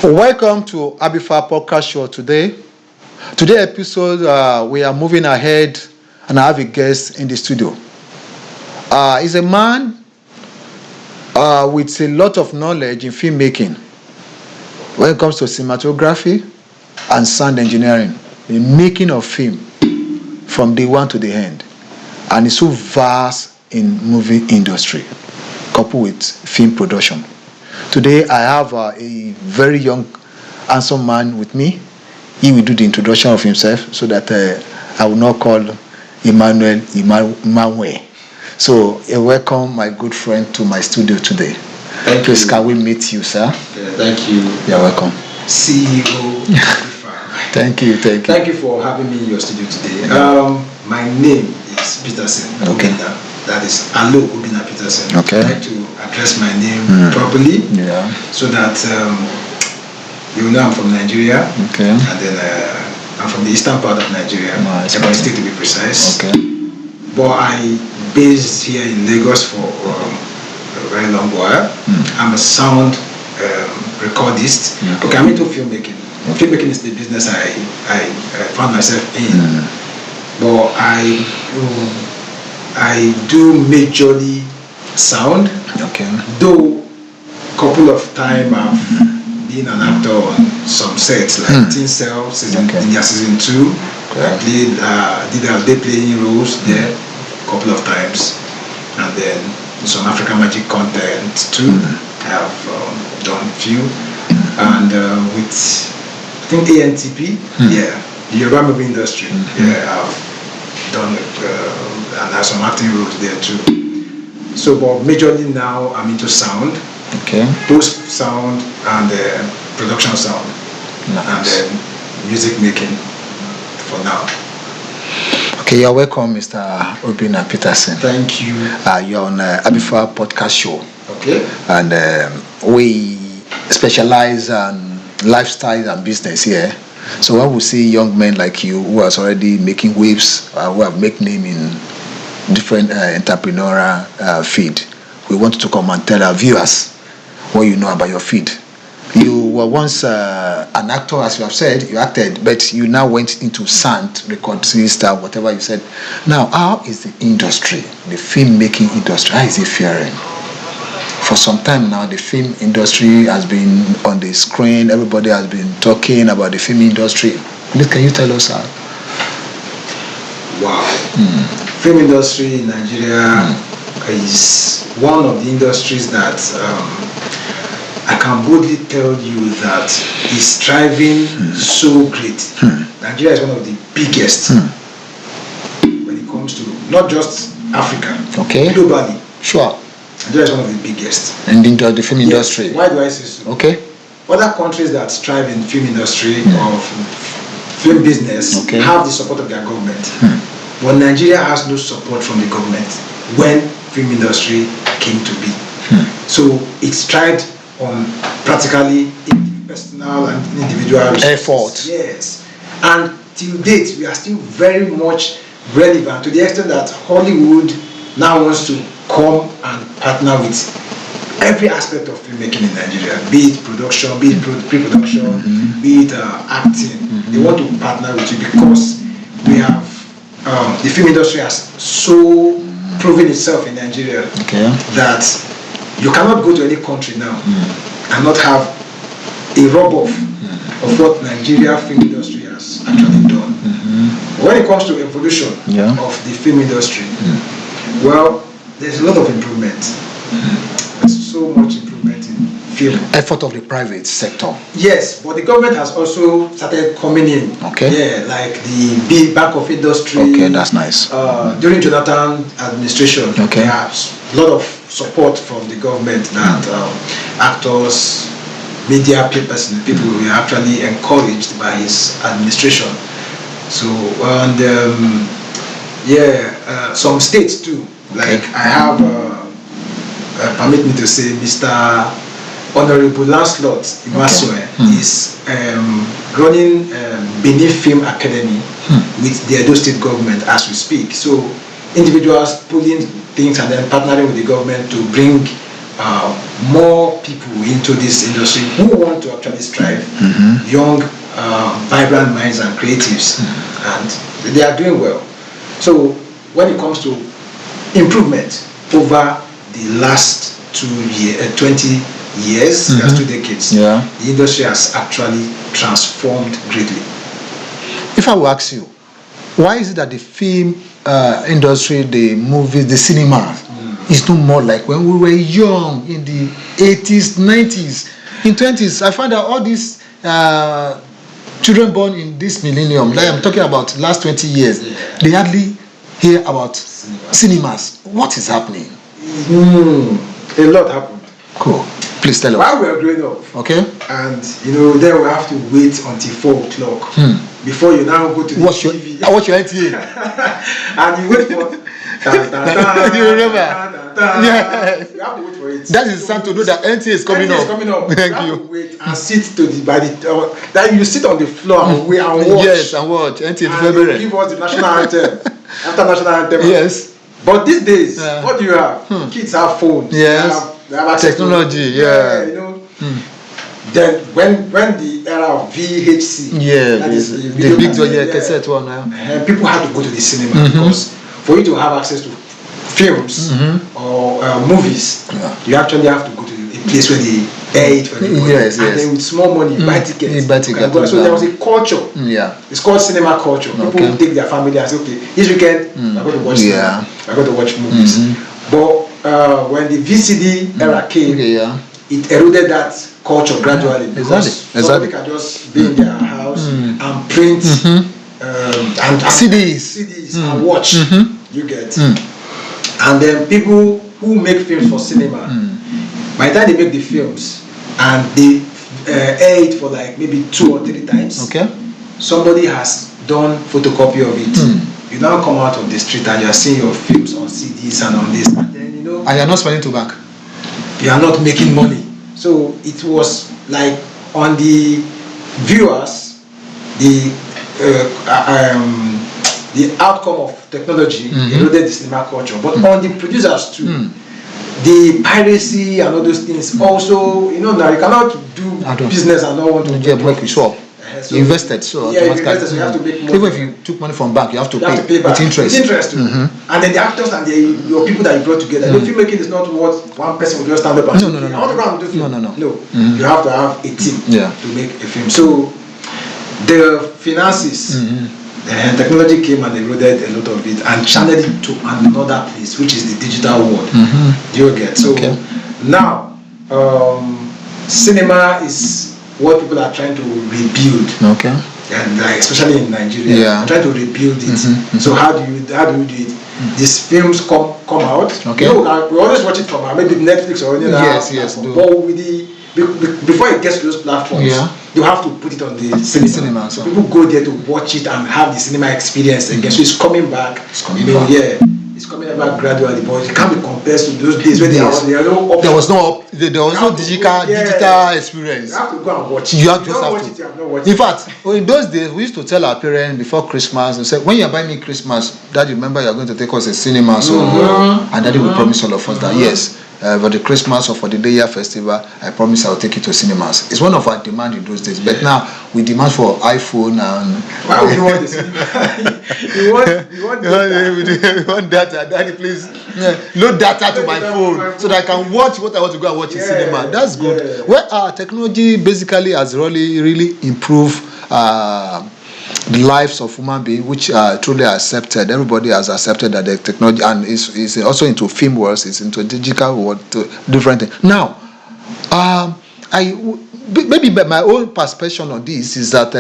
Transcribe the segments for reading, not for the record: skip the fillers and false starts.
Welcome to Abifa Podcast Show today. Today episode, we are moving ahead and I have a guest in the studio. He's a man with a lot of knowledge in filmmaking when it comes to cinematography and sound engineering, the making of film from day one to the end. And he's so vast in movie industry, coupled with film production. Today I have a very young, handsome man with me. He will do the introduction of himself so that I will not call Emmanuel. So welcome my good friend to my studio today. Please, can we meet you, sir? Yeah, thank you. You're welcome. CEO. Thank you. Thank you for having me in your studio today. My name is Peterson. Okay. Obinna. That is Aloh Obinna Peterson. Okay. I like to address my name properly, so that you know I'm from Nigeria. Okay. And then I'm from the eastern part of Nigeria, Ebonyi State to be precise. Okay. But I based here in Lagos for a very long while. I'm a sound recordist. Okay, I'm into filmmaking. Filmmaking is the business I found myself in. But I do majorly sound. Okay. Though a couple of times I've been an actor on some sets like Teen Cell season 2. I did playing roles there a couple of times, and then some African Magic content too. I've done few, and with I think ANTP, the Yoruba movie industry, I've done and have some acting roles there too. So, but majorly now I'm into sound, post sound and production sound, and then music making for now. Okay, you're welcome, Mr. Obinna Peterson. Thank you. You're on Abifa Podcast Show. Okay. And we specialize on lifestyle and business here. So when we see young men like you who are already making waves, who have made name in different entrepreneurial field, we want to come and tell our viewers what you know about your field. You were once an actor, as you have said, you acted, but you now went into sound, recordist, whatever you said. Now, how is the industry, the film-making industry, how is it faring? For some time now, the film industry has been on the screen. Everybody has been talking about the film industry. Please, can you tell us how? Wow. Film industry in Nigeria is one of the industries that I can boldly tell you that is thriving so great. Nigeria is one of the biggest when it comes to not just Africa, globally. Sure. Nigeria is one of the biggest. And in the film industry. Why do I say so? Okay. Other countries that strive in film industry or film business have the support of their government. But Nigeria has no support from the government when film industry came to be. So it's tried on practically personal and individual effort. Yes. And till date, we are still very much relevant to the extent that Hollywood now wants to come and partner with every aspect of filmmaking in Nigeria, be it production, be it pre-production, be it acting. They want to partner with you because we have the film industry has so proven itself in Nigeria that you cannot go to any country now and not have a rub-off of what Nigeria film industry has actually done. When it comes to evolution of the film industry, well, there's a lot of improvement. There's so much improvement in film. Effort of the private sector. Yes, but the government has also started coming in. Yeah, like the big Bank of Industry. Okay, that's nice. During Jonathan administration, there was a lot of support from the government that actors, media people were actually encouraged by his administration. So, and some states too. Like I have, permit me to say, Mr. Honorable Lancelot Imasue is running Benin Film Academy with the Edo State government as we speak. So individuals pulling things and then partnering with the government to bring more people into this industry who want to actually strive, young, vibrant minds and creatives, and they are doing well. So when it comes to improvement over the last 20 years, 2 decades, the industry has actually transformed greatly. If I will ask you, why is it that the film industry, the movies, the cinema is no more like when we were young in the 80s, 90s, in 20s? I find that all these children born in this millennium, like I'm talking about last 20 years, they hardly hear about cinemas. What is happening? A lot happened. Cool. Please tell us. While we were growing up, okay, and then we have to wait until 4 o'clock before you now go to the TV. Watch your NTA. And you wait for. You remember? Yeah. You have to wait for it. That is time to know that NTA is coming up. Thank you. Wait and sit to the then you sit on the floor and wait and watch. Yes, and watch NTA. And you give us the national anthem. After national anthem. Yes. But these days, what do you have? Kids have phones. Yes. They have technology. You know. Then when the era of VHC, that is the big cassette one now. People had to go to the cinema because for you to have access to films or movies, you actually have to go to a place where they air it for everybody. Yes. And then with small money, buy tickets. So there was a culture. It's called cinema culture. People take their family and say, okay, this weekend we're going to watch cinema. We're going to watch movies. But when the VCD era came, it eroded that culture gradually because somebody can just be in their house and print and CDs and watch. You get. And then people who make films for cinema, by the time they make the films and they air it for like maybe 2 or 3 times, somebody has done photocopy of it. You now come out of the street and you are seeing your films on CDs and on this, and then and you are not spending to bank. You are not making money. So it was like on the viewers, the outcome of technology eroded the cinema culture, but on the producers too, the piracy and all those things also, now you cannot do business and not want to get work. Sure. So you invested, so you have to make more. Even if you took money from bank, you have to pay with interest. And then the actors and your people that you brought together. The filmmaking is not what one person will just stand up and say, I want to go and do film. No. You have to have a team to make a film. So the finances, the technology came and eroded a lot of it and channeled it to another place, which is the digital world. You get so now cinema is what people are trying to rebuild. And like especially in Nigeria, trying to rebuild it. So how do you do it? These films come out. We always watch it from maybe Netflix or any other platform. But with before it gets to those platforms, you have to put it on the cinema. So people go there to watch it and have the cinema experience again. So it's coming back. It's coming back gradually, but it can't be compared to those days where there was no digital experience. You have to go and watch it. You have to. In fact, in those days, we used to tell our parents before Christmas, we said, when you are buying me Christmas, Daddy, remember you are going to take us to cinema. So, and Daddy will promise all of us that yes, for the Christmas or for the Day Year Festival, I promise I will take you to cinemas. It's one of our demand in those days. But now we demand for iPhone and. Why would you want the cinema? You want data. Daddy, please load data to my phone so that I can watch what I want to go and watch in cinema. That's good. Well, technology basically has really improved the lives of human beings, which are truly accepted. Everybody has accepted that the technology and is also into film worlds, it's into digital world, different things. Now, maybe my own perception on this is that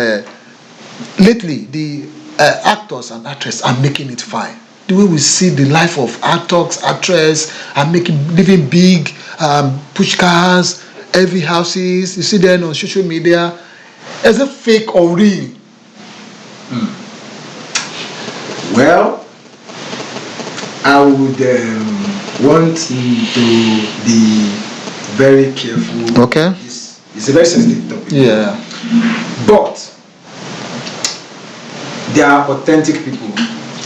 lately the actors and actresses are making it fine. The way we see the life of actors, actresses are living big, push cars, heavy houses. You see them on social media. Is it fake or real? Well, I would want you to be very careful. Okay. It's a very sensitive topic. Yeah. But there are authentic people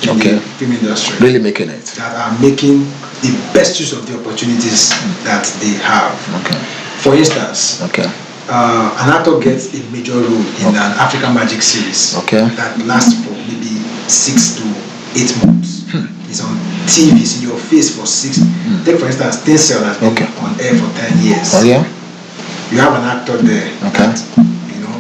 in the film industry. Really making it. That are making the best use of the opportunities that they have. Okay. For instance, an actor gets a major role in an African Magic series that lasts for maybe 6 to 8 months. It's on TV, it's in your face for 6. Take for instance, Tinsel has been on air for 10 years. Oh yeah. You have an actor there. That, you know,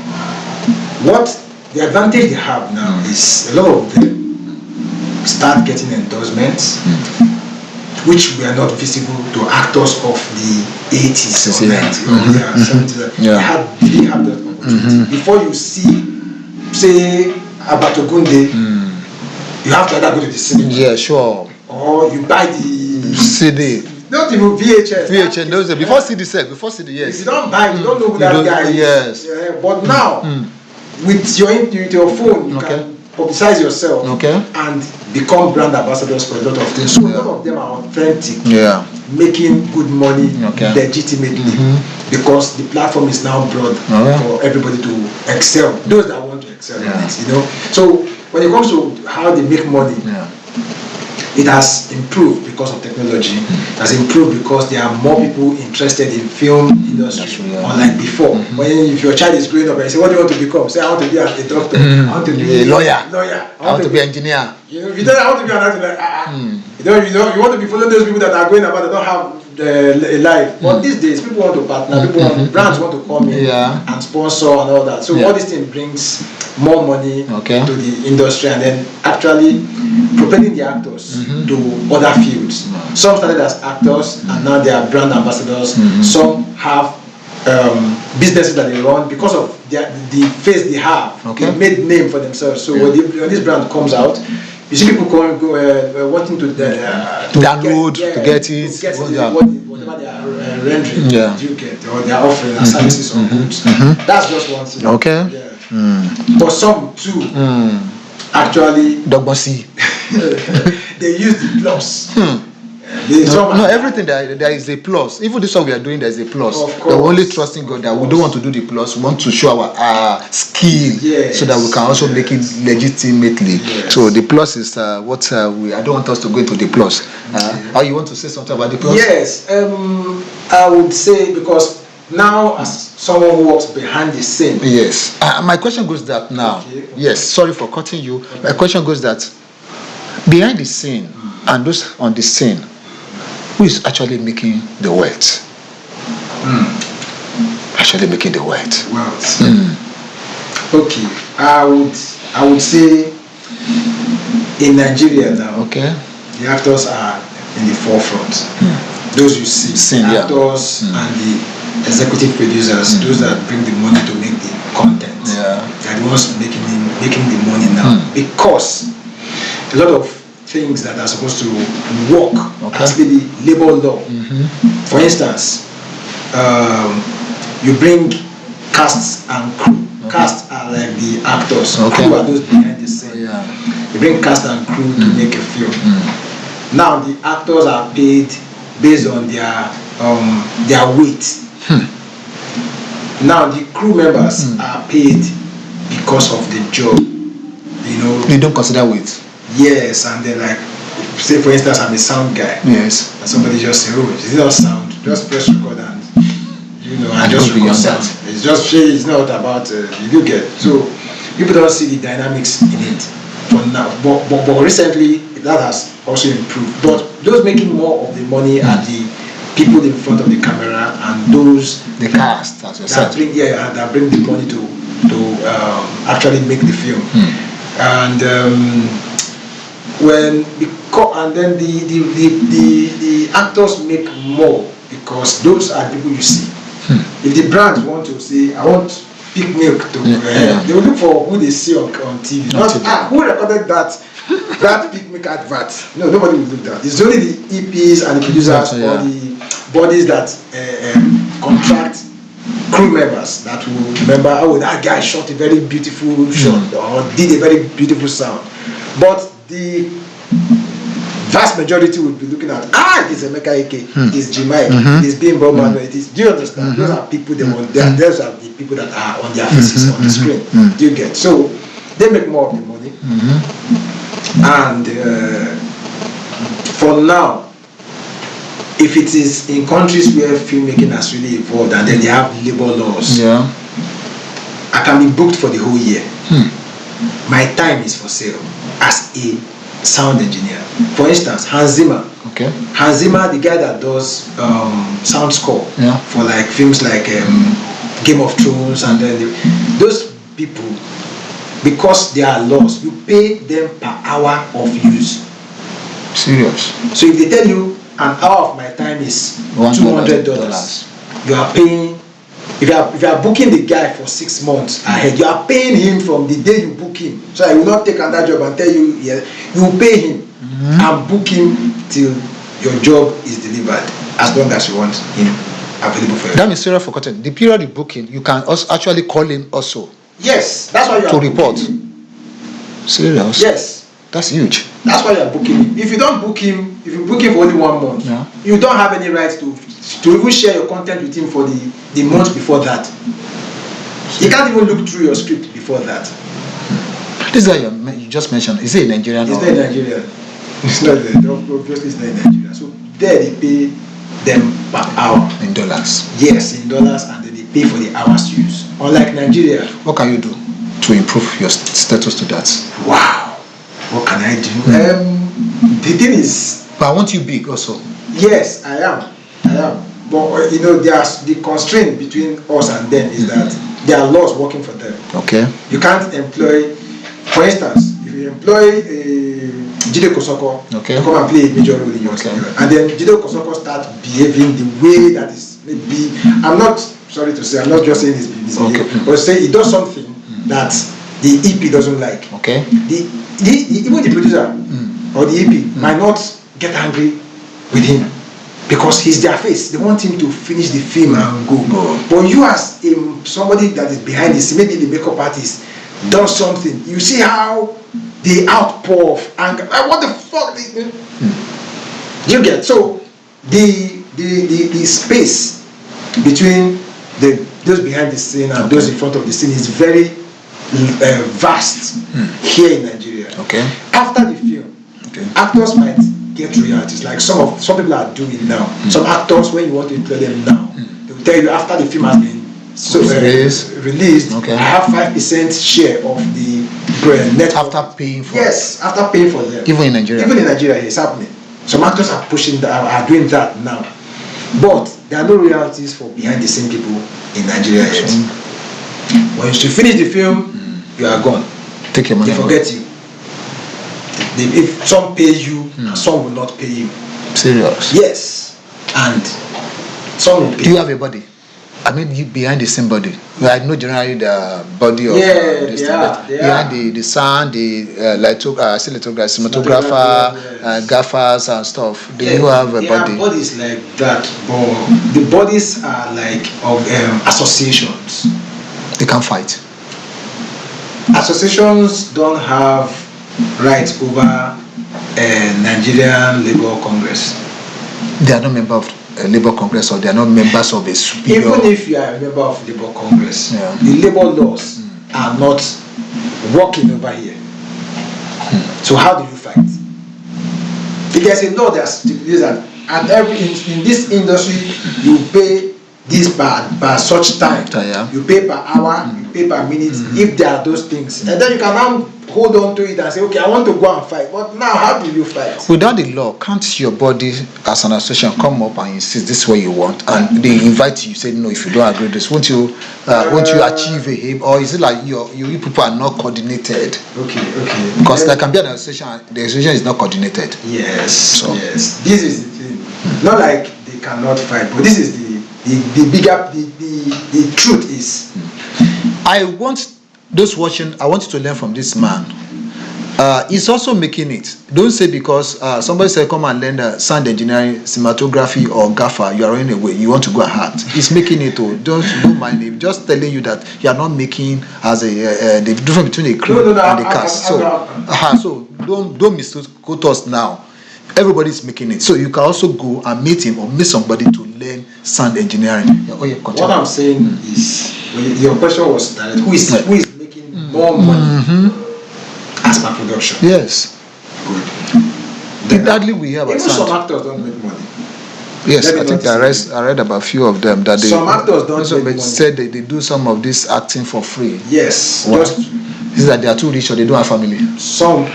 what the advantage they have now is a lot of them start getting endorsements, which were not visible to actors of the 80s or 90s or 70s. They didn't have that opportunity. Before you see, say, Abatogunde, you have to either go to the cinema. Yeah, sure. Or you buy the CD. Not even VHS. VHS, those before CD set, before CD, yes. If you don't buy, you don't know who that guy is. Yes. But now, with your phone, you can publicize yourself and become brand ambassadors for a lot of things. So a lot of them are authentic, making good money legitimately, because the platform is now broad for everybody to excel. Those that want to excel in it, you know. So when it comes to how they make money, it has improved because of technology. It has improved because there are more people interested in film industry, unlike before. When if your child is growing up and you say, "What do you want to become?" Say, "I want to be a doctor. I want to be a lawyer. I want to be an engineer." You know, if you don't, I want to be an actor. You want to be following those people that are going about that don't have a life. But these days, people want to partner. Brands want to come in and sponsor and all that. So all these things brings more money to the industry, and then actually propelling the actors to other fields. Some started as actors and now they are brand ambassadors. Some have businesses that they run because of the face they have. They made name for themselves. So when this brand comes out, you see people wanting to download, to get it, whatever they are rendering, you get, or they are offering as services or goods. That's just one thing. But some too actually they use the plus. No, everything there is a plus. Even this one we are doing, there is a plus. We're only trusting God that we don't want to do the plus. We want to show our skill so that we can also make it legitimately. So the plus is what I don't want us to go into the plus. How you want to say something about the plus? Yes, I would say because now as someone who works behind the scene. Yes. My question goes that now. Yes, sorry for cutting you. My question goes that behind the scene and those on the scene, who is actually making the wealth? Actually making the wealth. Okay, I would say in Nigeria now, the actors are in the forefront. Those you see, the actors and the executive producers, those that bring the money to make the content. They are the ones making the money now, because a lot of things that are supposed to work as maybe labor law. For instance, you bring casts and crew. Casts are like the actors. Crew are those behind the scene. You bring cast and crew to make a film. Now the actors are paid based on their weight. Now the crew members are paid because of the job. You know, they don't consider weight. Yes, and then like, say for instance, I'm a sound guy. Yes. And somebody just say, "Oh, it's not sound. Just press record and and just record sound." It's just it's not about you do get. So people don't see the dynamics in it for now. But recently that has also improved. But those making more of the money are the people in front of the camera and those the cast as that bring the money to actually make the film. And then the actors make more because those are the people you see. If the brands want to say, "I want Peak Milk to," they will look for who they see on TV. Not who recorded that Peak Milk advert. No, nobody will do that. It's only the EPs and the producers or the bodies that contract crew members that will remember, "Oh, that guy shot a very beautiful shot or did a very beautiful sound." But the vast majority would be looking at, it is Emeka Ike, it is Jimai, it is Bimbo Manuel, it is, do you understand? Those are people they want there, those are the people that are on their faces on the screen. Do you get? So they make more of the money. And for now, if it is in countries where filmmaking has really evolved and then they have labor laws, I can be booked for the whole year. My time is for sale as a sound engineer. For instance, Hans Zimmer. Okay. Hans Zimmer, the guy that does sound score for like films like Game of Thrones, and then those people, because they are laws, you pay them per hour of use. Serious? So if they tell you an hour of my time is $200, you are paying. If you are booking the guy for 6 months ahead, you are paying him from the day you book him. So I will not take another job and tell you, yeah, you will pay him and book him till your job is delivered, as long as you want him available for you. That means serious for content. The period you book him, you can also actually call him also. Yes, that's why you are to report. Serious? Yes. That's huge. That's why you are booking him. If you don't book him, if you book him for only 1 month, you don't have any right to even share your content with him for the month before that. You can't even look through your script before that. This guy you just mentioned, is he a Nigerian? He's not a Nigerian. It's not obviously it's not in Nigeria. So there they pay them per hour. In dollars? Yes, in dollars, and then they pay for the hours used. Unlike Nigeria. What can you do to improve your status to that? Wow. What can I do? The thing is... But I want you big also. Yes, I am. But you know, there's the constraint between us and them is that there are laws working for them. Okay. You can't employ, for instance, if you employ Jide Kosoko to come and play a major role in your career, and then Jide Kosoko start behaving the way that is maybe, I'm not sorry to say, I'm not just saying this behavior, but say he does something that the EP doesn't like. Okay. Even the producer or the EP might not get angry with him, because he's their face. They want him to finish the film and go. But you as somebody that is behind this, maybe the makeup artist, does something. You see how the outpour of anger. What the fuck? You get? So the space between those behind the scene and those in front of the scene is very vast here in Nigeria. Okay. After the film, actors might get royalties, like some people are doing now. Some actors, when you want to employ them now, they will tell you after the film has been released, I have 5% share of the net. After paying for after paying for them. Even in Nigeria, it's happening. Some actors are pushing that, are doing that now, but there are no royalties for behind the scene people in Nigeria yet. When you finish the film, you are gone. Take your money. They forget you. If some pay you, and some will not pay you. Serious? Yes. And some will pay. Do you have a body? I mean, you behind the same body. I know generally the body of this thing, behind the sound, the cinematographer, gaffers and stuff. Do you have a body? There are bodies like that, but the bodies are like of associations. They can't fight. Associations don't have rights over Nigerian Labour Congress. They are not members of Labour Congress, or they are not members of a superior. Even if you are a member of Labour Congress, the labour laws are not working over here. So how do you fight? If there's a law that stipulates that at in this industry you pay this by such time, you pay per hour, you pay per minute, if there are those things, and then you can now hold on to it and say, okay, I want to go and fight. But now, how do you fight? Without the law, can't your body as an association come up and insist this is what you want, and they invite you, say no, if you don't agree with this, won't you achieve a aim, or is it like you people are not coordinated? Okay. Because there can be an association, the association is not coordinated. Yes. This is the thing. Not like they cannot fight, but this is the bigger the truth is. I want those watching, I want you to learn from this man. He's also making it. Don't say because somebody said come and learn sound engineering, cinematography or gaffer, you are running away, you want to go and hurt. He's making it. Don't mind him. Just telling you that you are not making as the difference between a crew and the cast. So don't misquote us now. Everybody's making it. So you can also go and meet him or meet somebody to learn sound engineering. What I'm saying is, your question was that who is making more money as per production? Yes. good. Hardly we hear about even sound. some actors don't make money. Yes, I think I read about a few of them that they. Some actors don't make money. Said they do some of this acting for free. Yes. Wow. Is that they are too rich or they don't have family? Some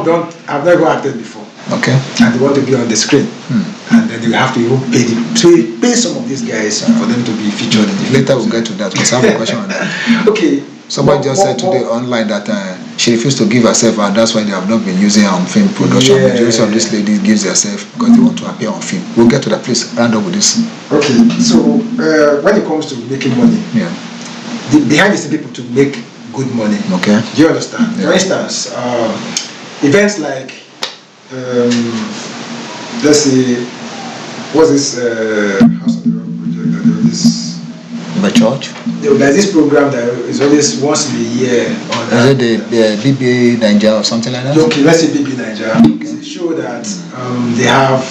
don't. I've never acted before. Okay. And they want to be on the screen, and then you have to even pay some of these guys for them to be featured in the Later we'll get to that because I have a question on that. Okay. Somebody just said today online that she refused to give herself, and that's why they have not been using her on film production. Yeah. Majority of these ladies gives herself because they want to appear on film. We'll get to that. Please round up with this. Okay. So when it comes to making money, behind the scene people to make good money. Okay. Do you understand? Yeah. For instance, events like let's say, what's this House of the Rock project that there was this by church? There's this program that is always once in a year on that. Is it the BBA Nigeria or something like that? Okay, let's say BB Nigeria. It's a show that they have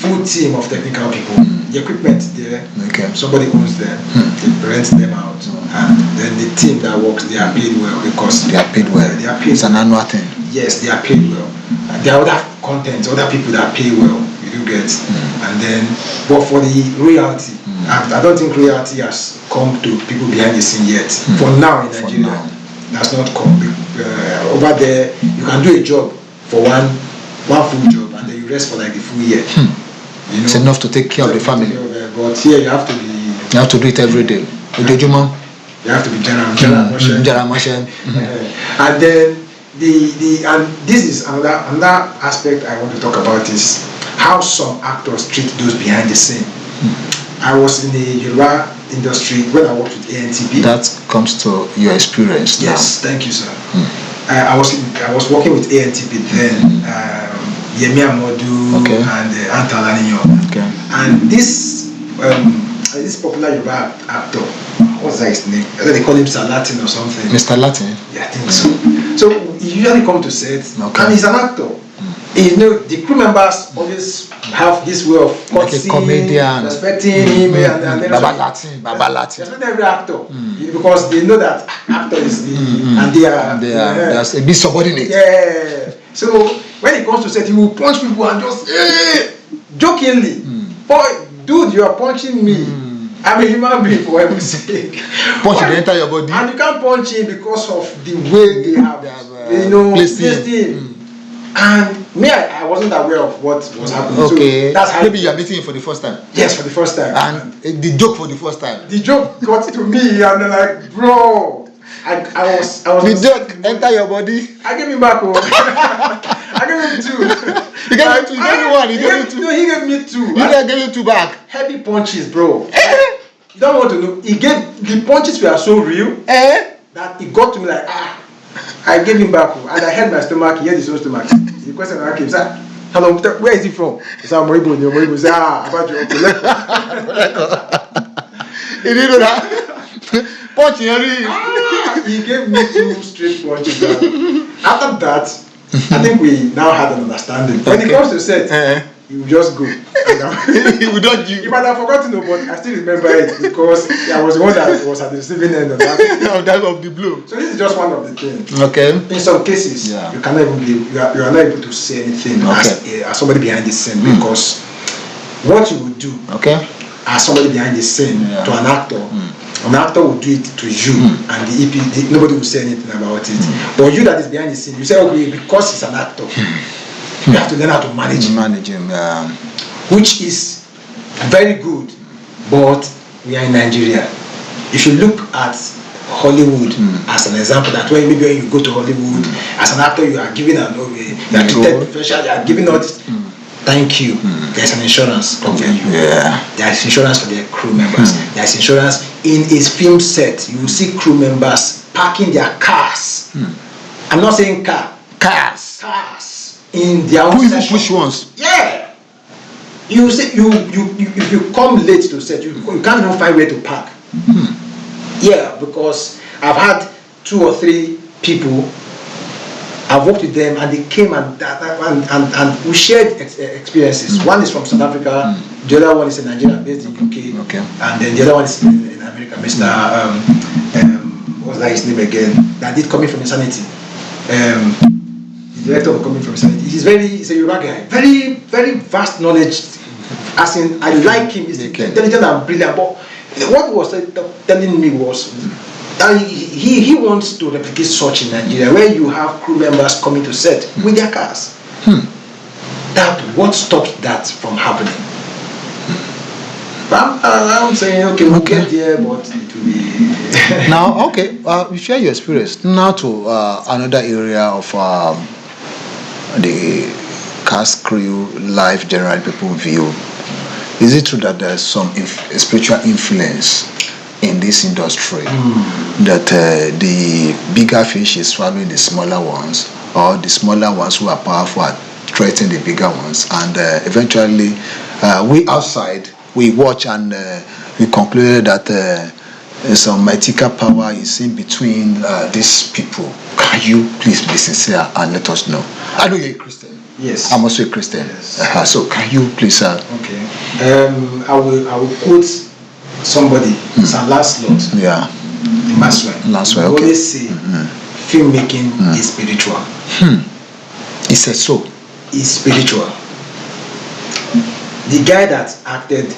full team of technical people. The equipment there, somebody owns them, they rent them out, and then the team that works, they are paid well because they are paid well. They are paid. It's an annual thing. Yes, they are paid well. There are other content, other people that pay well. You do get, and then, but for the royalty, I don't think royalty has come to people behind the scene yet. For now in Nigeria, that's not come. Over there, you can do a job for one full job, and then you rest for like the full year. You know, it's enough to take care of the family. But here you have to be. You have to do it every day. You have to be general motion. And then and this is another aspect I want to talk about is how some actors treat those behind the scene. I was in the Yoruba industry when I worked with ANTP. That comes to your experience. Yes, thank you, sir. I was working with ANTP then. Yemi Amodu and Antalanio. And this popular Yoruba actor, what's that his name? I think they call him Mr. Latin or something. Mr. Latin? Yeah, I think so. So he usually come to set, and he's an actor. You know, the crew members always have this way of courtesy, respecting him, and then Baba Latin. Respecting every actor because they know that actor is the and they are a bit subordinate. Yeah. So when it comes to set, he will punch people and just jokingly, boy, dude, you are punching me. I'm a human being for heaven's sake. Punch the entire body. And you can't punch him because of the way they have placed him. And me, I wasn't aware of what was happening. Okay. So that's how maybe you are meeting him for the first time. Yes, for the first time. And the joke for the first time. The joke got to me, and they're like, bro. I was. The joke enter your body. I gave him back. I gave him 2. You gave him 2. You gave me 1. He gave me 2. No, he gave me 2. You didn't give him 2 back. Heavy punches, bro. You don't want to know. He gave the punches were so real that it got to me like I gave him back, and I had my stomach. He had his own stomach. The question I came, sir, hello, where is he from? He said, Moribo. He said, about your He didn't know that. Punch he gave me 2 straight punches. After that, I think we now had an understanding. When it comes to set, he will just go. He would not you. You might have forgotten, but I still remember it because I was the one that was at the receiving end of that. Of the blow. So this is just one of the things. Okay. In some cases, you cannot even you are not able to say anything as somebody behind the scene because what you would do as somebody behind the scene to an actor. An actor will do it to you, and the EP, nobody will say anything about it. But you that is behind the scene, you say, okay, because he's an actor, you have to learn how to manage him. Which is very good, but we are in Nigeria. If you look at Hollywood as an example, that when you go to Hollywood as an actor, you are given you are treated professional, you are given all this. Thank you. There's an insurance covering you. There's insurance for their crew members. There's insurance in a film set. You will see crew members parking their cars. I'm not saying cars in their own section. Push ones. Yeah. You say if you come late to set, you can't even find where to park. Yeah, because I've had 2 or 3 people. I've worked with them, and they came and we shared experiences. One is from South Africa, the other one is in Nigeria, based in UK, and then the other one is in America. Mr. What's that his name again? That did coming from Insanity. the director of coming from he's a Yoruba guy, very, very vast knowledge. As in, I like him. He's intelligent and brilliant. But what he was telling me was that he wants to replicate such in Nigeria, where you have crew members coming to set with their cars. That what stops that from happening? I'm saying, okay, we'll get there, but it will be... Now, okay, you share your experience. Now to another area of the cast crew life, general people view. Is it true that there's some spiritual influence in this industry? That the bigger fish is swallowing the smaller ones, or the smaller ones who are powerful are threatening the bigger ones, and eventually we outside, we watch and we concluded that some mythical power is in between these people. Can you please be sincere and let us know? I know you're a Christian. Yes. I'm also a Christian. Yes. So can you please... Okay. I will quote somebody, Sir Lancelot. Yeah. In Maswell. Okay. Always say filmmaking is spiritual. He said so. Is spiritual. The guy that acted, if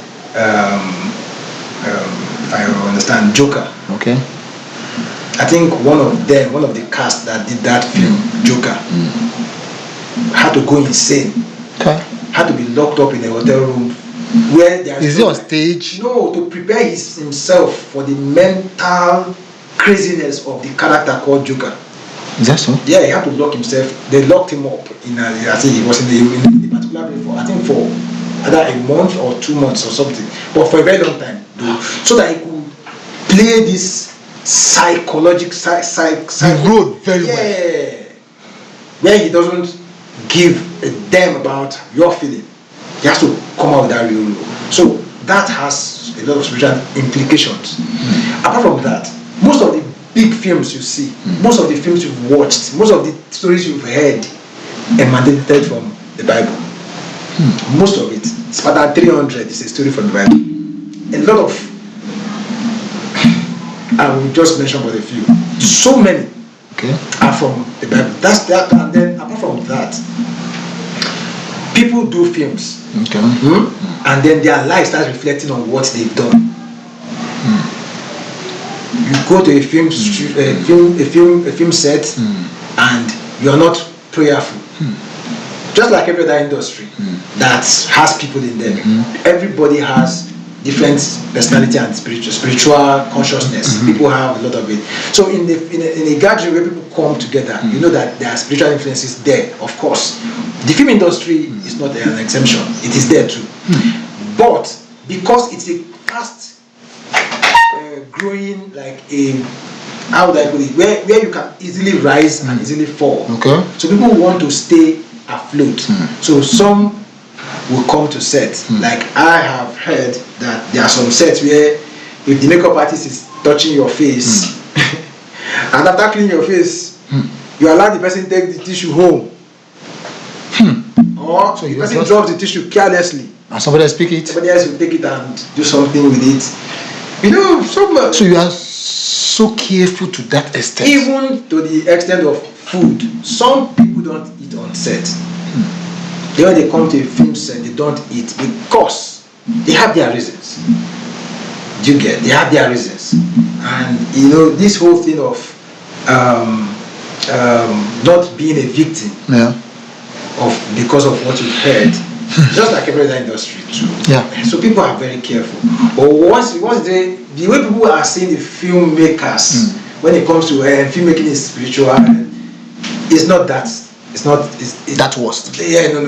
I understand, Joker. Okay. I think one of the cast that did that film, Joker, had to go insane. Okay. Had to be locked up in a hotel room where there is he on stage? No, to prepare himself for the mental craziness of the character called Joker. Is that so? Yeah, he had to lock himself. They locked him up in I think he was in the particular place for, I think, for either a month or 2 months or something, but for a very long time, so that he could play this psychological the road very well, where he doesn't give a damn about your feeling. He has to come out with that real role. So that has a lot of spiritual implications. Apart from that, most of the big films you see, most of the films you've watched, most of the stories you've heard emanated from the Bible. Most of it. Spartan 300 is a story from the Bible. A lot of, I will just mention but a few. So many are from the Bible. That's that, and then apart from that, people do films. And then their life starts reflecting on what they've done. You go to a film set, and you're not prayerful. Just like every other industry that has people in them, everybody has different personality and spiritual consciousness. People have a lot of it. So in a gathering where people come together, you know that there are spiritual influences there. Of course, the film industry is not an exemption; it is there too. But because it's a fast growing, like a, how would I put it, where you can easily rise and easily fall. So people want to stay afloat. So some will come to set. Like I have heard that there are some sets where if the makeup artist is touching your face and after cleaning your face, you allow the person to take the tissue home. Or so the person drops the tissue carelessly. And somebody else pick it. Somebody else will take it and do something with it. You know, so you are so careful to that extent. Even to the extent of food. Some people don't eat on set. When they come to a film set, they don't eat because they have their reasons. Do you get? They have their reasons. And you know, this whole thing of not being a victim of because of what you've heard, just like every other industry too. So people are very careful. But once the way people are seeing the filmmakers when it comes to filmmaking is spiritual, it's not that. It's not that worst. Yeah, no.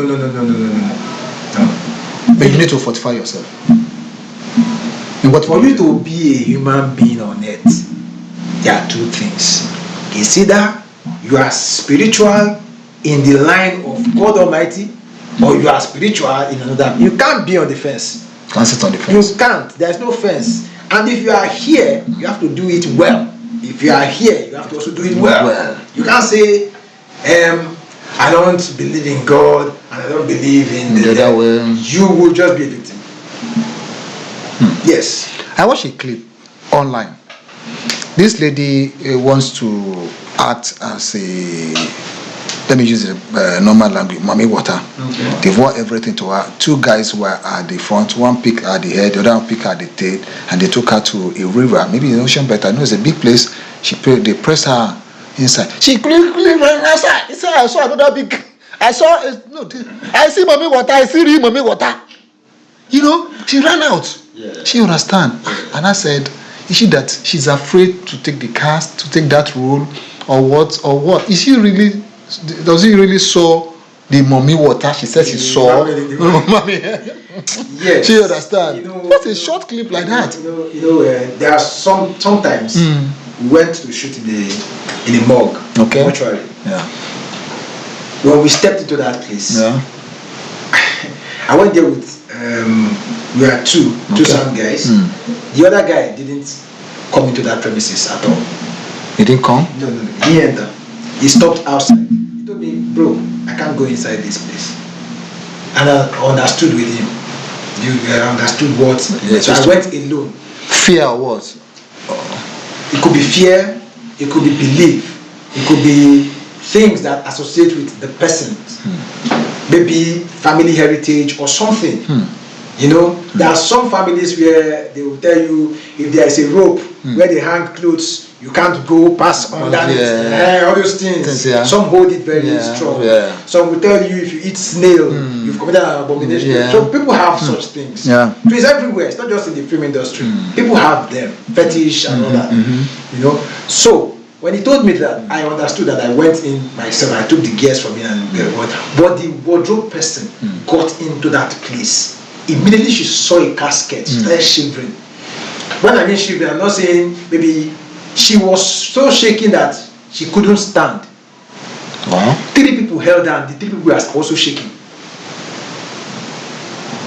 But you need to fortify yourself. For you to be a human being on earth, there are two things. It's either you are spiritual in the line of God Almighty, or you are spiritual in another. You can't be on the fence. Can't sit on the fence. You can't. There's no fence. And if you are here, you have to do it well. If you are here, you have to also do it well. You can't say, I don't believe in God and I don't believe in the other way. You will just be a victim. Yes. I watched a clip online. This lady wants to act as let me use the normal language, mommy water. Okay. They wore everything to her. 2 guys were at the front, one picked at the head, the other one picked at the tail, and they took her to a river, maybe in Ocean Better. I know it's a big place. They pressed her inside. She ran outside. He said, I saw another big. I see mommy water. I see real mommy water. You know, she ran out. Yeah. She understand. And I said, is she that she's afraid to take the cast, to take that role, or what? Or what? Is she really? Does he really saw the mommy water? She said she saw. Mommy. Yes. She understand. You know, What's a short clip like that? There are sometimes we went to shoot in a morgue. Okay. Mortuary. Yeah. When we stepped into that place, Yeah. I went there with we are two sound guys. The other guy didn't come into that premises at all. He didn't come? No. He entered. He stopped outside. He told me, bro, I can't go inside this place. And I understood with him. You understood what? Yes, so I went alone. Fear or what? It could be fear, it could be belief, it could be things that associate with the person. Maybe family heritage or something. You know, there are some families where they will tell you if there is a rope where they hang clothes, you can't go pass under it. All those things. Yeah. Some hold it very strong. Yeah. Some will tell you if you eat snail, you've committed an abomination. Yeah. So people have such things. Yeah. So it's everywhere. It's not just in the film industry. People have them, fetish and all that. You know. So when he told me that, I understood that. I went in myself. I took the gears from him and but the wardrobe person got into that place. Immediately she saw a casket. She started shivering. When I mean shivering, I'm not saying maybe she was so shaking that she couldn't stand. Wow. 3 people held her, and the 3 people were also shaking.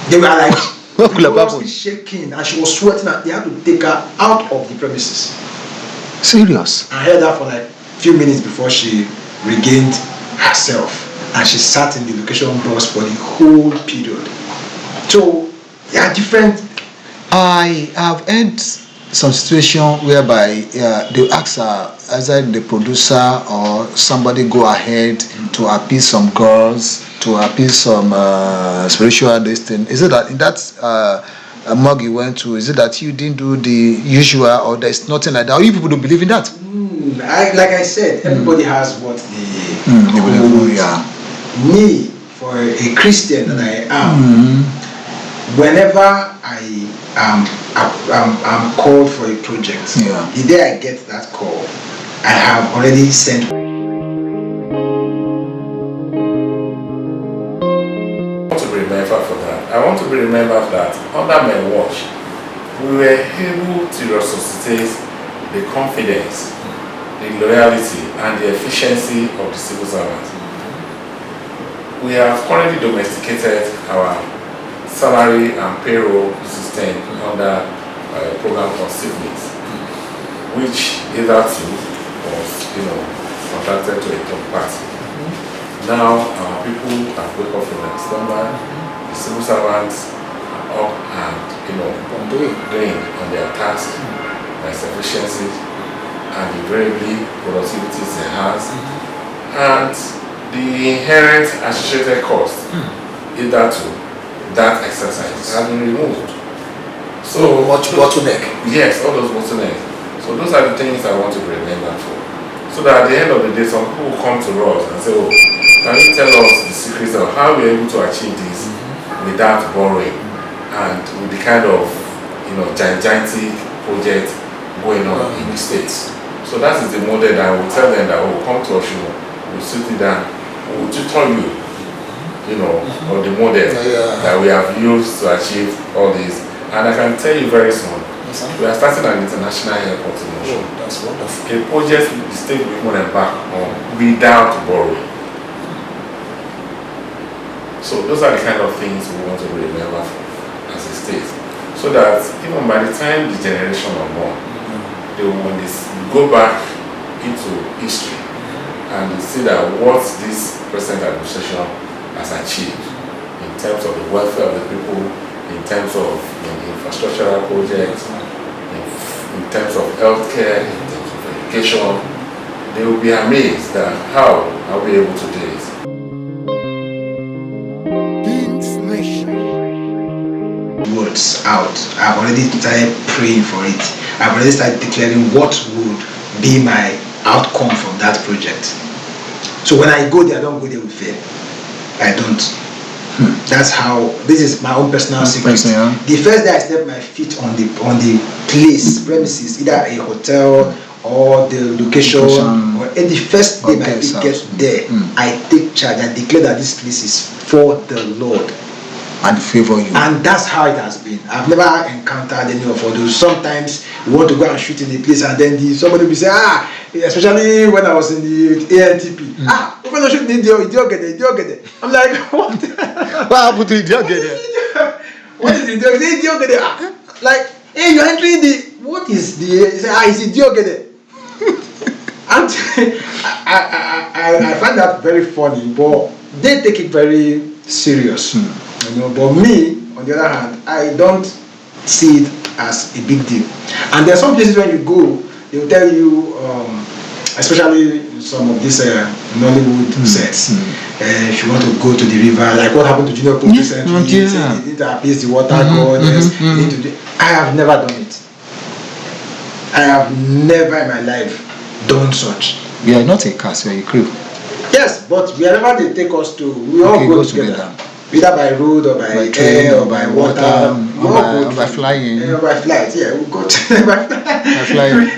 They were like vigorously shaking, and she was sweating, and they had to take her out of the premises. Serious? I held her for like a few minutes before she regained herself, and she sat in the location bus for the whole period. So there are different. I have heard some situation whereby they ask either the producer or somebody go ahead to appease some girls, to appease some spiritual destiny. Is it that in that mug you went to, is it that you didn't do the usual, or there's nothing like that? Or you people don't believe in that? Like I said, everybody has what they believe. Yeah. Me, for a Christian that I am, whenever I'm called for a project, the day I get that call, I have already sent. I want to be remembered that under my watch, we were able to resuscitate the confidence, the loyalty, and the efficiency of the civil servants. We have currently domesticated our salary and payroll system under a program called CIVNIT, which hitherto was, contracted to a third party. Now our people have woken up from their slumber. The civil servants are up and doing on their tasks, their efficiency, and invariably productivities they have, and the inherent associated cost hitherto that exercise has been removed. So much bottleneck. Yes, all those bottlenecks. So those are the things I want to be remembered for. So that at the end of the day, some people will come to us and say, "Oh, can you tell us the secrets of how we're able to achieve this without borrowing and with the kind of gigantic project going on in the States?" So that is the model that will tell them that, "Oh, come to us, we'll sit it down, we'll tutor you, of the model that we have used to achieve all this." And I can tell you very soon, we are starting an international airport in Osho. That's wonderful. A project the state will even embark on without borrowing. So those are the kind of things we want to remember as a state. So that even by the time the generation are born, they will go back into history and see that what this present administration has achieved in terms of the welfare of the people, in terms of infrastructural projects, in terms of healthcare, in terms of education. They will be amazed at how I'll be able to do it. Words out. I've already started praying for it. I've already started declaring what would be my outcome from that project. So when I go there, I don't go there with fear. I don't. That's how. This is my own personal secret. The first day I step my feet on the premises, either a hotel or the location, or the first day my feet get there, I take charge and declare that this place is for the Lord. And favor you. And that's how it has been. I've never encountered any of all those. Sometimes you want to go and shoot in the place, and then somebody will say, especially when I was in the ANTP, we're not shooting in the I'm like, what? What happened to the What is the like, hey, you're entering the, what is the, it's the And I find that very funny, but they take it very serious. You know, but me, on the other hand, I don't see it as a big deal. And there are some places when you go, they will tell you, especially some of these Nollywood sets, if you want to go to the river, like what happened to Junior Pope recently, they need to appease the water goddess. I have never done it. I have never in my life done such. You are not a cast, you are a crew. Yes, but wherever they take us to, we all go together. Either by road or by train or by water, or by flying. Or by flight, yeah, we go to by flying.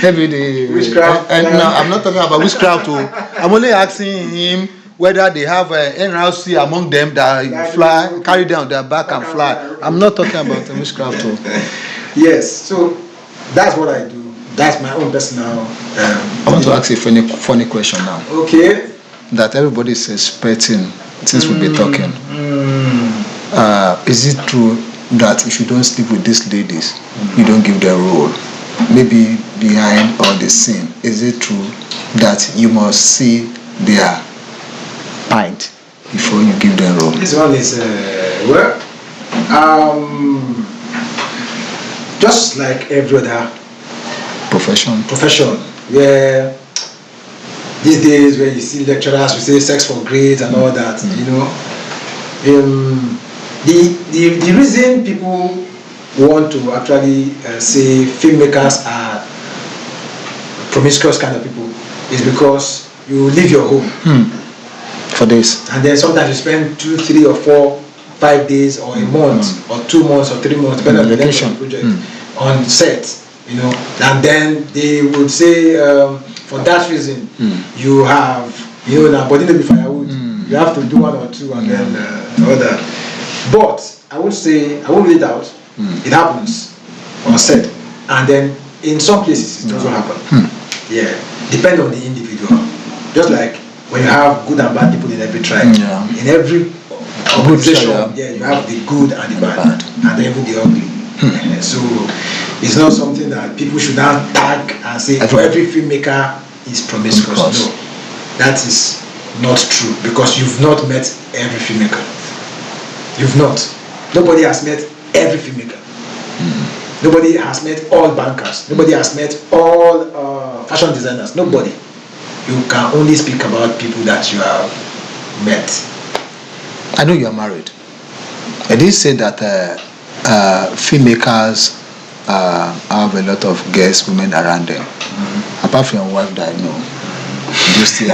Every day. Witchcraft. No, I'm not talking about witchcraft. I'm only asking him whether they have NRC among them that fly, carry them on their back and fly. Okay. I'm not talking about witchcraft. Yes, so that's what I do. That's my own personal. I want to ask you a funny question now. Okay. That everybody is expecting. Since we'll be talking, is it true that if you don't sleep with these ladies, you don't give them role? Maybe behind all the scene, is it true that you must see their pint before you give them role? This one is just like every other profession, where these days when you see lecturers who say sex for grades and all that, you know, the reason people want to actually say filmmakers are promiscuous kind of people is because you leave your home for this, and then sometimes you spend 2, 3 or 4, 5 days or a month or 2 months or 3 months, depending on the length of the project, on set, you know, and then they would say for that reason you have, you know, now body no be firewood, you have to do 1 or 2 and then all that. But I would say, I won't rule it out, it happens on set, and then in some places it doesn't happen. Yeah, depend on the individual. Just like when you have good and bad people in every tribe, in every organization, you have the good and the bad, and even the ugly. So it's not something that people should now tag and say every filmmaker is promiscuous. No, that is not true, because you've not met every filmmaker. You've not. Nobody has met every filmmaker. Nobody has met all bankers. Nobody has met all fashion designers. Nobody. You can only speak about people that you have met. I know you are married. I did say that filmmakers have a lot of girls, women around them. Apart from your wife that I know, you still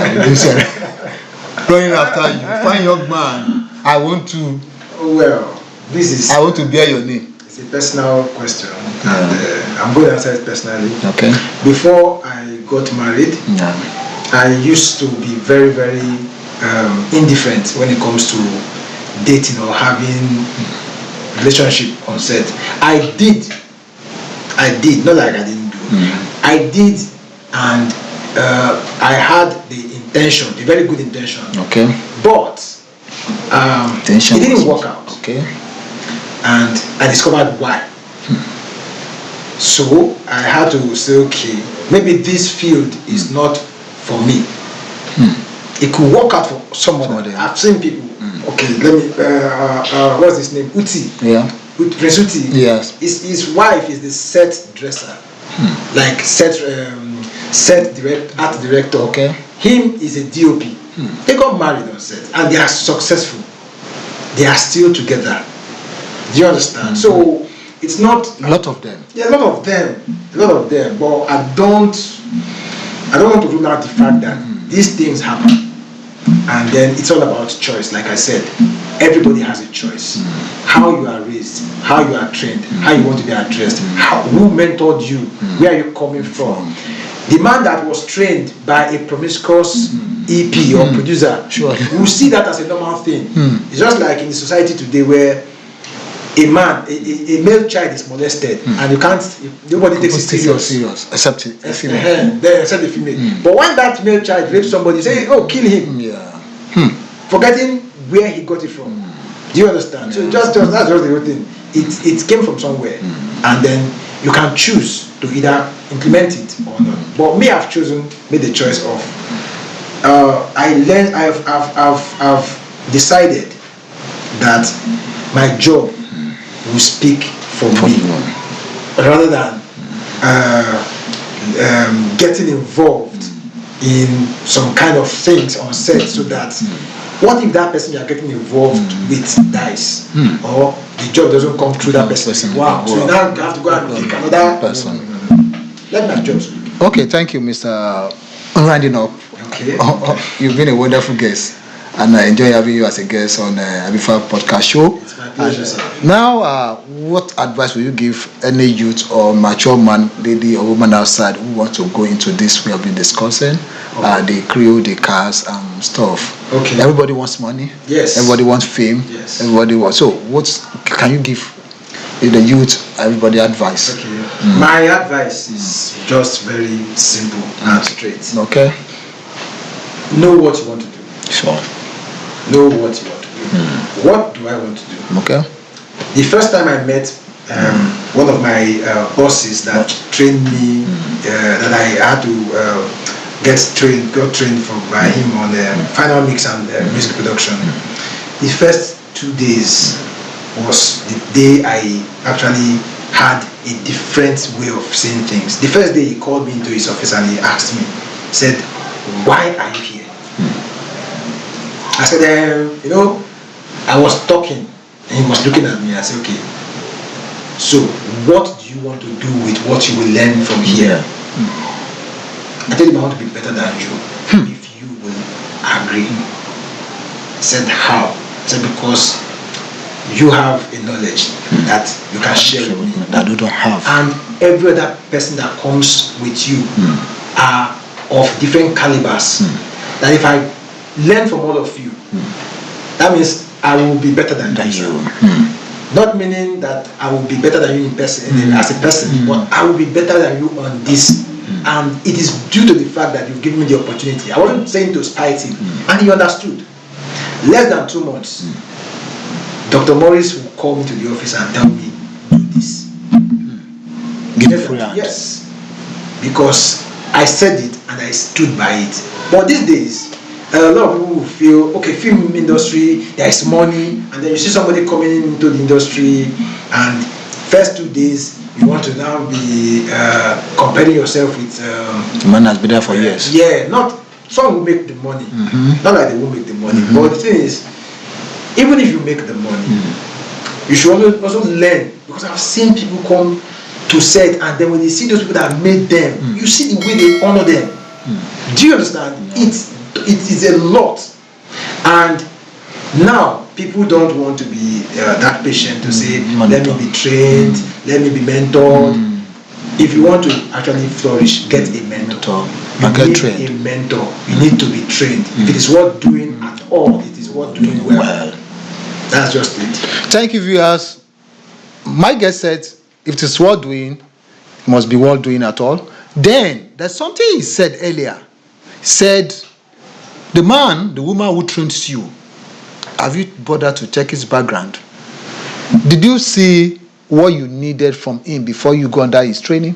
running after you. Fine young man, I want to. Well, this is. I want to bear your name. It's a personal question, and I'm going to answer it personally. Okay. Before I got married, I used to be very, very indifferent when it comes to dating or having relationship on set. I did, not like I didn't do. I did, and I had the intention, a very good intention. Okay. But it didn't work out. Okay. And I discovered why. So I had to say, okay, maybe this field is not for me. It could work out for somebody. I've seen people. Okay, let me. What's his name? Uti. Yeah. Prince Uti. Yes. His wife is the set dresser, like set art director. Okay. Him is a DOP. They got married on set and they are successful. They are still together. Do you understand? So it's not a lot of them. Yeah, a lot of them. But I don't want to rule out the fact that these things happen. And then it's all about choice. Like I said, everybody has a choice. How you are raised, how you are trained, how you want to be addressed, who mentored you, where are you coming from. The man that was trained by a promiscuous EP or producer, will see that as a normal thing. It's just like in the society today where a male child is molested and nobody takes it serious. Except the female. Except the female. But when that male child rapes somebody, say, oh, kill him. Forgetting where he got it from. Do you understand? So that's just the whole thing. It came from somewhere, and then you can choose to either implement it or not. But me, I've made the choice of. I've decided that my job will speak for me, rather than getting involved in some kind of things on set, so that what if that person you are getting involved with dies, or the job doesn't come through that person? Wow! So you now have to go and pick another person. Let my job speak. Okay, thank you, Mr. Rounding up. Okay. You've been a wonderful guest, and I enjoy having you as a guest on Abifa podcast show. It's my pleasure, sir. Now, what advice will you give any youth or mature man, lady, or woman outside who want to go into this we have been discussing, the crew, the cars, stuff? Okay. Everybody wants money. Yes. Everybody wants fame. Yes. Everybody wants. So, what can you give the youth, everybody advice? Okay. My advice is just very simple and straight. Okay. Know what you want to do. Sure. Know what you want to do. What do I want to do? Okay. The first time I met one of my bosses that trained me, that I had to got trained by him on final mix and music production. The first 2 days was the day I actually had a different way of seeing things. The first day he called me into his office and he asked me, said, why are you here? I said, I was talking and he was looking at me. I said, okay, so what do you want to do with what you will learn from here? I told him I want to be better than you if you will agree. He said, how? I said, because you have a knowledge that you can share with me that you don't have, and every other person that comes with you are of different calibers. That if I learn from all of you, that means I will be better than you. Not meaning that I will be better than you in person as a person, but I will be better than you on this. And it is due to the fact that you've given me the opportunity. I wasn't saying to spite him, and he understood. Less than 2 months, Dr. Morris will call me to the office and tell me, do this. Give me free hand. Yes. Because I said it and I stood by it. But these days, a lot of people will feel, okay, film industry, there is money, and then you see somebody coming into the industry, and first 2 days, you want to now be comparing yourself with... the man has been there for years. Yeah, some will make the money. Not like they won't make the money. But the thing is, even if you make the money, you should also learn. Because I've seen people come to set, and then when they see those people that made them, you see the way they honor them. Do you understand? It is a lot. And now, people don't want to be that patient to say, let me be trained, let me be mentored. If you want to actually flourish, get a mentor. You need a mentor. You need to be trained. If it is worth doing at all, it is worth doing well. That's just it. Thank you, viewers. My guest said, if it is worth doing, it must be worth doing at all. Then, there's something he said earlier. He said, the woman who trains you, have you bothered to check his background? Did you see what you needed from him before you go under his training?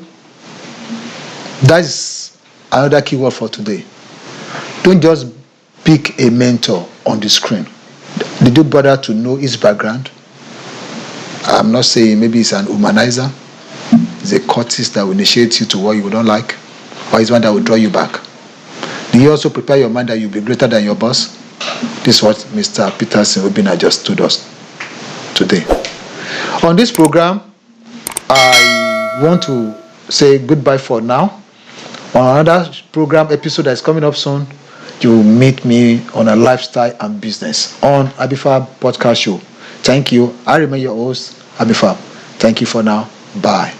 That is another keyword for today. Don't just pick a mentor on the screen. Did you bother to know his background? I'm not saying maybe he's an humanizer. He's a courtist that will initiate you to what you don't like. Or he's one that will draw you back. Do you also prepare your mind that you'll be greater than your boss? This is what Mr. Peterson Obinna just told us today. On this program, I want to say goodbye for now. On another program episode that's coming up soon, you will meet me on a lifestyle and business on Abifab Podcast Show. Thank you. I remain your host, Abifab. Thank you for now. Bye.